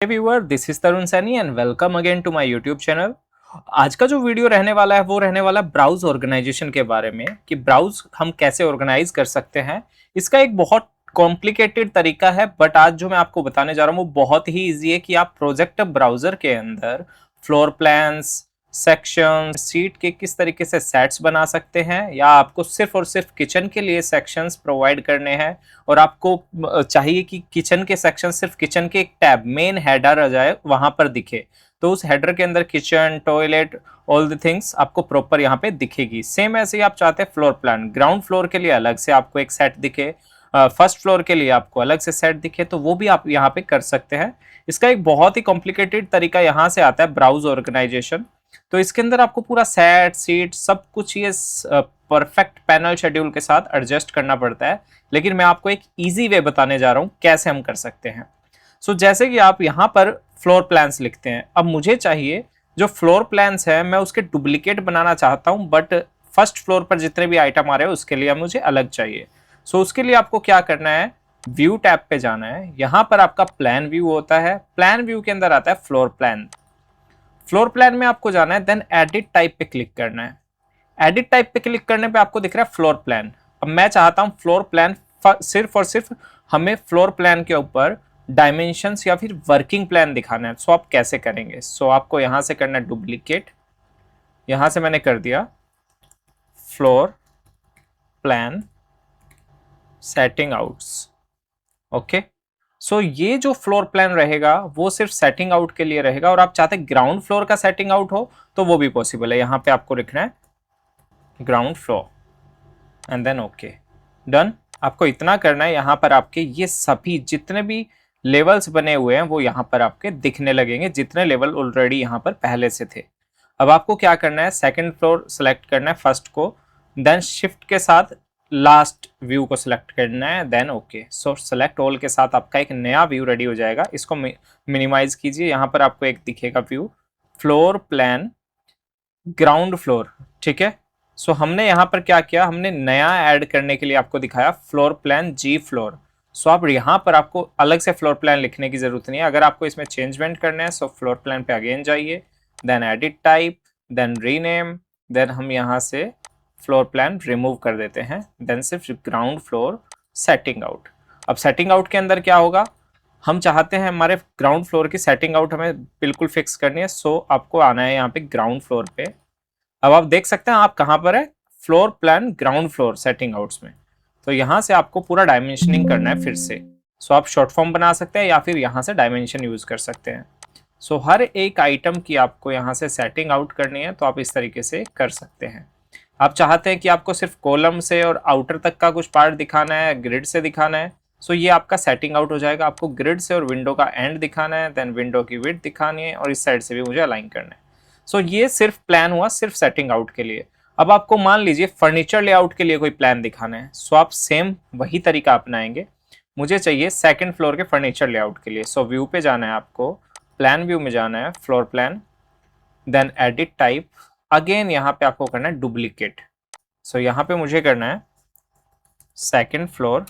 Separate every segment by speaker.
Speaker 1: Hey viewer, this is Tarun Saini and welcome again to my YouTube channel. आज का जो video रहने वाला है वो रहने वाला ब्राउज ऑर्गेनाइजेशन के बारे में कि ब्राउज हम कैसे ऑर्गेनाइज कर सकते हैं। इसका एक बहुत कॉम्प्लिकेटेड तरीका है, बट आज जो मैं आपको बताने जा रहा हूँ वो बहुत ही इजी है कि आप प्रोजेक्ट ब्राउजर के अंदर फ्लोर प्लान्स, सेक्शन, सीट के किस तरीके से सेट्स बना सकते हैं, या आपको सिर्फ और सिर्फ किचन के लिए सेक्शंस प्रोवाइड करने हैं और आपको चाहिए कि किचन के सेक्शन सिर्फ किचन के एक टैब मेन हेडर आ जाए वहां पर दिखे, तो उस हेडर के अंदर kitchen, toilet, all the things आपको प्रॉपर यहाँ पे दिखेगी। सेम ऐसे ही आप चाहते हैं फ्लोर प्लान, ग्राउंड फ्लोर के लिए अलग से आपको एक सेट दिखे, फर्स्ट फ्लोर के लिए आपको अलग से सेट दिखे, तो वो भी आप यहाँ पे कर सकते हैं। इसका एक बहुत ही कॉम्प्लिकेटेड तरीका यहाँ से आता है, ब्राउज ऑर्गेनाइजेशन। तो इसके अंदर आपको पूरा सेट, सीट, सब कुछ ये परफेक्ट पैनल शेड्यूल के साथ एडजस्ट करना पड़ता है, लेकिन मैं आपको एक इजी वे बताने जा रहा हूं कैसे हम कर सकते हैं। जैसे कि आप यहाँ पर फ्लोर प्लान्स लिखते हैं, अब मुझे चाहिए जो फ्लोर प्लान्स है मैं उसके डुप्लीकेट बनाना चाहता हूं, बट फर्स्ट फ्लोर पर जितने भी आइटम आ रहे हैं उसके लिए मुझे अलग चाहिए। उसके लिए आपको क्या करना है, व्यू टैब पे जाना है। यहाँ पर आपका प्लान व्यू होता है, प्लान व्यू के अंदर आता है फ्लोर प्लान। फ्लोर प्लान में आपको जाना है, देन एडिट टाइप पे क्लिक करना है। एडिट टाइप पे क्लिक करने पे आपको दिख रहा है फ्लोर प्लान। अब मैं चाहता हूं फ्लोर प्लान सिर्फ और सिर्फ हमें फ्लोर प्लान के ऊपर डायमेंशंस या फिर वर्किंग प्लान दिखाना है। आप कैसे करेंगे? आपको यहां से करना है डुप्लीकेट, यहां से मैंने कर दिया floor plan setting outs. Okay, ये जो फ्लोर प्लान रहेगा वो सिर्फ सेटिंग आउट के लिए रहेगा, और आप चाहते ग्राउंड फ्लोर का सेटिंग आउट हो तो वो भी पॉसिबल है। यहां पे आपको लिखना है ground floor and then okay, done. आपको इतना करना है, यहां पर आपके ये सभी जितने भी लेवल्स बने हुए हैं वो यहां पर आपके दिखने लगेंगे, जितने लेवल ऑलरेडी यहां पर पहले से थे। अब आपको क्या करना है, सेकंड फ्लोर सेलेक्ट करना है फर्स्ट को, देन शिफ्ट के साथ लास्ट व्यू को सिलेक्ट करना है, देन ओके। सेलेक्ट ऑल के साथ आपका एक नया व्यू रेडी हो जाएगा। इसको मिनिमाइज कीजिए, यहाँ पर आपको एक दिखेगा view floor plan ground floor. ठीक है, हमने यहाँ पर क्या किया, हमने नया ऐड करने के लिए आपको दिखाया फ्लोर प्लान जी फ्लोर। आप यहाँ पर आपको अलग से फ्लोर प्लान लिखने की जरूरत नहीं है। अगर आपको इसमें चेंजमेंट करना है फ्लोर प्लान पे अगेन जाइए, then edit type, then rename, then हम यहाँ से फ्लोर प्लान रिमूव कर देते हैं, देन सिर्फ ग्राउंड फ्लोर सेटिंग आउट। अब सेटिंग आउट के अंदर क्या होगा, हम चाहते हैं हमारे ग्राउंड फ्लोर की सेटिंग आउट हमें बिल्कुल फिक्स करनी है। आपको आना है यहाँ पे ग्राउंड फ्लोर पे। अब आप देख सकते हैं आप कहाँ पर है, floor plan ground floor setting outs में। यहाँ से आपको पूरा डायमेंशनिंग करना है फिर से। आप शॉर्ट फॉर्म बना सकते हैं या फिर यहाँ से डायमेंशन यूज कर सकते हैं। हर एक आइटम की आपको यहाँ से सेटिंग आउट करनी है, तो आप इस तरीके से कर सकते हैं। आप चाहते हैं कि आपको सिर्फ कॉलम से और आउटर तक का कुछ पार्ट दिखाना है, ग्रिड से दिखाना है, ये आपका सेटिंग आउट हो जाएगा। आपको ग्रिड से और विंडो का एंड दिखाना है, देन विंडो की विड्थ दिखानी है, और इस साइड से भी मुझे अलाइन करना है। ये सिर्फ प्लान हुआ सिर्फ सेटिंग आउट के लिए। अब आपको मान लीजिए फर्नीचर लेआउट के लिए कोई प्लान दिखाना है, आप सेम वही तरीका अपनाएंगे। मुझे चाहिए सेकंड फ्लोर के फर्नीचर लेआउट के लिए, व्यू पे जाना है, आपको प्लान व्यू में जाना है, floor plan, then edit type, again यहाँ पे आपको करना है डुप्लीकेट। यहाँ पे मुझे करना है सेकंड फ्लोर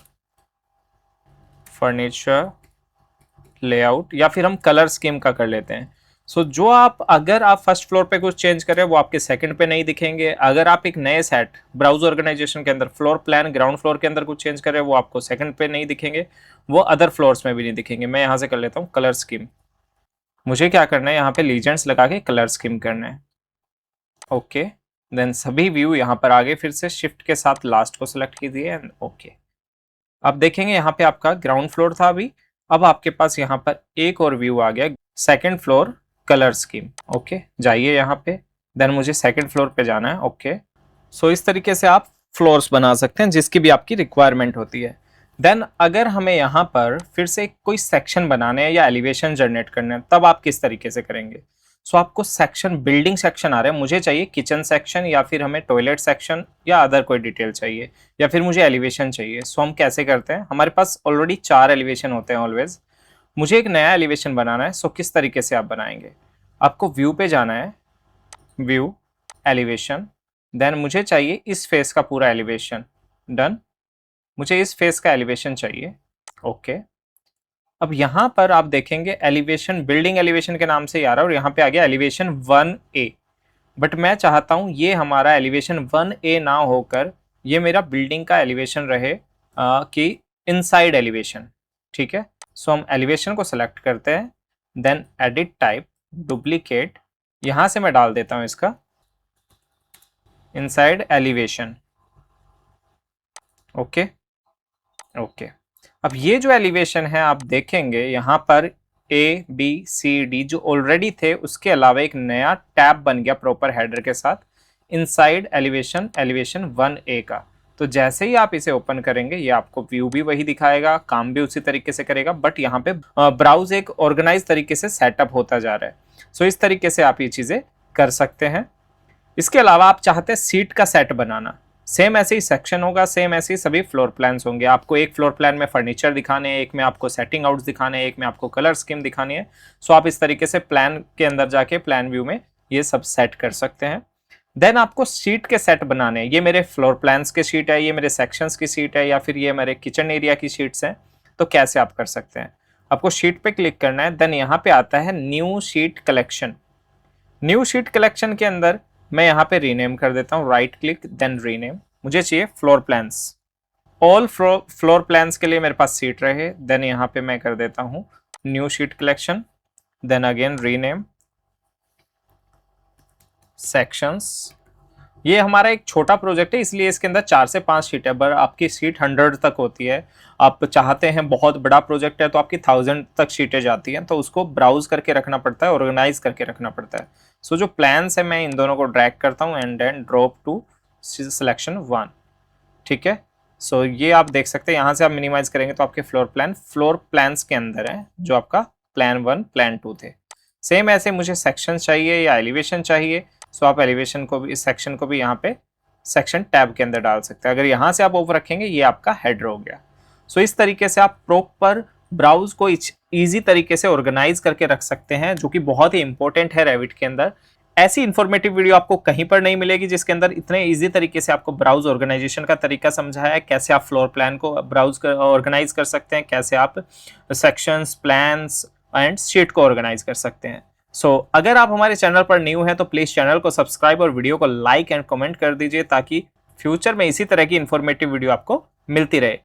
Speaker 1: फर्नीचर लेआउट, या फिर हम कलर स्कीम का कर लेते हैं। जो अगर आप फर्स्ट फ्लोर पे कुछ चेंज कर रहे हैं वो आपके सेकंड पे नहीं दिखेंगे। अगर आप एक नए सेट ब्राउज ऑर्गेनाइजेशन के अंदर फ्लोर प्लान ग्राउंड फ्लोर के अंदर कुछ चेंज कर रहे हैं वो आपको सेकंड पे नहीं दिखेंगे, वो अदर फ्लोर्स में भी नहीं दिखेंगे। मैं यहाँ से कर लेता हूँ कलर स्कीम। मुझे क्या करना है, यहाँ पे लीजेंड्स लगा के कलर स्कीम करना है। ओके, देन सभी व्यू यहाँ पर आगे, फिर से शिफ्ट के साथ लास्ट को सिलेक्ट कीजिए एंड ओके। अब देखेंगे यहाँ पे आपका ग्राउंड फ्लोर था अभी, अब आपके पास यहाँ पर एक और व्यू आ गया second floor colour scheme. Okay, जाइए यहाँ पे, देन मुझे सेकंड फ्लोर पे जाना है। ओके, इस तरीके से आप फ्लोर्स बना सकते हैं जिसकी भी आपकी रिक्वायरमेंट होती है। देन अगर हमें यहाँ पर फिर से कोई सेक्शन बनाने हैं या एलिवेशन जनरेट करने हैं, तब आप किस तरीके से करेंगे? आपको सेक्शन, बिल्डिंग सेक्शन आ रहा है, मुझे चाहिए किचन सेक्शन, या फिर हमें टॉयलेट सेक्शन या अदर कोई डिटेल चाहिए, या फिर मुझे एलिवेशन चाहिए। हम कैसे करते हैं, हमारे पास ऑलरेडी 4 एलिवेशन होते हैं ऑलवेज। मुझे एक नया एलिवेशन बनाना है, किस तरीके से आप बनाएंगे? आपको व्यू पे जाना है, व्यू एलिवेशन, देन मुझे चाहिए इस फेस का पूरा एलिवेशन। डन, मुझे इस फेस का एलिवेशन चाहिए। ओके, अब यहाँ पर आप देखेंगे एलिवेशन, बिल्डिंग एलिवेशन के नाम से ही आ रहा है और यहाँ पे आ गया एलिवेशन 1A। बट मैं चाहता हूँ ये हमारा एलिवेशन 1A ना होकर ये मेरा बिल्डिंग का एलिवेशन रहे कि इनसाइड एलिवेशन। ठीक है, सो हम एलिवेशन को सेलेक्ट करते हैं, देन एडिट टाइप, डुप्लीकेट, यहां से मैं डाल देता हूं इसका इनसाइड एलिवेशन। Okay okay. अब ये जो एलिवेशन है आप देखेंगे यहाँ पर ABCD जो ऑलरेडी थे उसके अलावा एक नया टैब बन गया प्रॉपर हेडर के साथ, इनसाइड एलिवेशन, एलिवेशन 1A का। तो जैसे ही आप इसे ओपन करेंगे ये आपको व्यू भी वही दिखाएगा, काम भी उसी तरीके से करेगा, बट यहाँ पे ब्राउज एक ऑर्गेनाइज तरीके से सेटअप होता जा रहा है। सो इस तरीके से आप ये चीजें कर सकते हैं। इसके अलावा आप चाहते हैं सीट का सेट बनाना, सेम ऐसे ही सेक्शन होगा, सेम ऐसे ही सभी फ्लोर प्लान्स होंगे। आपको एक फ्लोर प्लान में फर्नीचर दिखाने हैं, एक में आपको सेटिंग आउट्स दिखाने हैं, एक में आपको कलर स्कीम दिखानी है। सो आप इस तरीके से प्लान के अंदर जाके प्लान व्यू में ये सब सेट कर सकते हैं। देन आपको शीट के सेट बनाने हैं, ये मेरे फ्लोर प्लान्स के शीट है, ये मेरे सेक्शंस की शीट है, या फिर ये मेरे किचन एरिया की शीट्स हैं। तो कैसे आप कर सकते हैं, आपको शीट पे क्लिक करना है, देन यहाँ पे आता है new sheet collection. New sheet collection के अंदर मैं यहाँ पे रीनेम कर देता हूँ, राइट क्लिक देन रीनेम। मुझे चाहिए floor plans, all floor plans के लिए मेरे पास सीट रहे, देन यहाँ पे मैं कर देता हूँ new sheet collection, then again rename sections. ये हमारा एक छोटा प्रोजेक्ट है इसलिए इसके अंदर 4 से 5 शीट है, पर आपकी सीट 100 तक होती है। आप चाहते हैं बहुत बड़ा प्रोजेक्ट है तो आपकी 1000 तक शीटें जाती हैं, तो उसको ब्राउज करके रखना पड़ता है, ऑर्गेनाइज करके रखना पड़ता है। सो जो प्लान्स है मैं इन दोनों को ड्रैग करता हूँ and then drop to selection 1। ठीक है, सो ये आप देख सकते हैं, यहाँ से आप मिनिमाइज करेंगे तो आपके फ्लोर प्लान्स के अंदर है जो आपका प्लान 1 प्लान 2 थे। सेम ऐसे मुझे सेक्शन चाहिए या एलिवेशन चाहिए, सो आप एलिवेशन को भी, इस सेक्शन को भी यहाँ पे सेक्शन टैब के अंदर डाल सकते हैं। अगर यहाँ से आप ओवर रखेंगे ये आपका हेडर हो गया। सो इस तरीके से आप प्रॉपर ब्राउज को इजी तरीके से ऑर्गेनाइज करके रख सकते हैं, जो कि बहुत ही इंपॉर्टेंट है रेविट के अंदर। ऐसी इंफॉर्मेटिव वीडियो आपको कहीं पर नहीं मिलेगी जिसके अंदर इतने इजी तरीके से आपको ब्राउज ऑर्गेनाइजेशन का तरीका समझाया है, कैसे आप फ्लोर प्लान को ब्राउज ऑर्गेनाइज कर सकते हैं, कैसे आप सेक्शंस, प्लान्स एंड शीट को ऑर्गेनाइज कर सकते हैं। सो अगर आप हमारे चैनल पर न्यू हैं तो प्लीज चैनल को सब्सक्राइब और वीडियो को लाइक एंड कमेंट कर दीजिए ताकि फ्यूचर में इसी तरह की इंफॉर्मेटिव वीडियो आपको मिलती रहे।